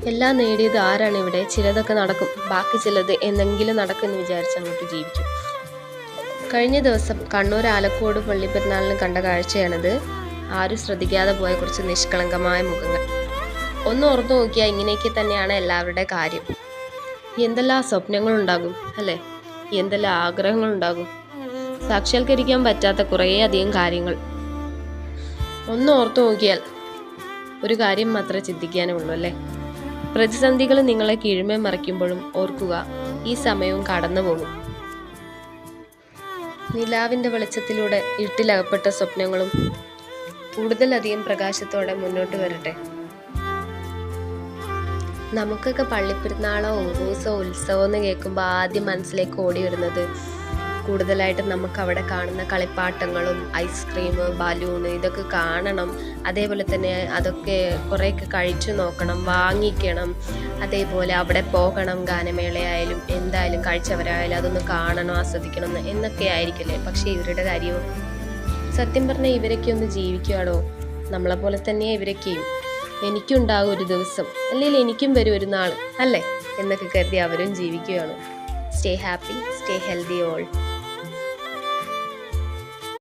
എല്ലാം നേടിയത് ആരാണ് ഇവിടെ? ചിലതൊക്കെ നടക്കും, ബാക്കി ചിലത് എന്നെങ്കിലും നടക്കുമെന്ന് വിചാരിച്ച് അങ്ങോട്ട് ജീവിക്കും. കഴിഞ്ഞ ദിവസം കണ്ണൂർ ആലക്കോട് പള്ളിപ്പെരുന്നാളിന് കണ്ട കാഴ്ചയാണിത്. ആരും ശ്രദ്ധിക്കാതെ പോയ കുറച്ച് നിഷ്കളങ്കമായ മുഖങ്ങൾ. ഒന്ന് ഓർത്തു നോക്കിയാൽ ഇങ്ങനെയൊക്കെ തന്നെയാണ് എല്ലാവരുടെ കാര്യം. എന്തെല്ലാം സ്വപ്നങ്ങളുണ്ടാകും അല്ലേ? എന്തെല്ലാം ആഗ്രഹങ്ങളുണ്ടാകും. സാക്ഷാത്കരിക്കാൻ പറ്റാത്ത കുറേ അധികം കാര്യങ്ങൾ. ഒന്ന് ഓർത്തു നോക്കിയാൽ ഒരു കാര്യം മാത്രമേ ചിന്തിക്കാനുള്ളൂ അല്ലേ? പ്രതിസന്ധികൾ നിങ്ങളെ കീഴ്മേ മറിക്കുമ്പോഴും ഓർക്കുക, ഈ സമയവും കടന്നു പോകും. നിലാവിൻ്റെ വെളിച്ചത്തിലൂടെ ഇരുട്ടിലകപ്പെട്ട സ്വപ്നങ്ങളും കൂടുതലധികം പ്രകാശത്തോടെ മുന്നോട്ട് വരട്ടെ. നമുക്കൊക്കെ പള്ളിപ്പെരുന്നാളോ ഉറൂസോ ഉത്സവം എന്ന് കേൾക്കുമ്പോൾ ആദ്യം മനസ്സിലേക്ക് ഓടി വരുന്നത് കൂടുതലായിട്ട് നമുക്ക് അവിടെ കാണുന്ന കളിപ്പാട്ടങ്ങളും ഐസ്ക്രീം, ബലൂണ് ഇതൊക്കെ കാണണം. അതേപോലെ തന്നെ അതൊക്കെ കുറേയൊക്കെ കഴിച്ചു നോക്കണം, വാങ്ങിക്കണം. അതേപോലെ അവിടെ പോകണം, ഗാനമേളയായാലും എന്തായാലും കഴിച്ചവരായാലും അതൊന്ന് കാണണം, ആസ്വദിക്കണം എന്നൊക്കെ ആയിരിക്കില്ലേ. പക്ഷേ ഇവരുടെ കാര്യവും സത്യം പറഞ്ഞാൽ ഇവരൊക്കെ ഒന്ന് ജീവിക്കുകയാണോ? നമ്മളെപ്പോലെ തന്നെയാണ് ഇവരൊക്കെയും. എനിക്കുണ്ടാകും ഒരു ദിവസം, അല്ലെങ്കിൽ എനിക്കും വരും ഒരു നാൾ അല്ലേ എന്നൊക്കെ കരുതി അവരും ജീവിക്കുകയാണ്. Stay happy, stay healthy all.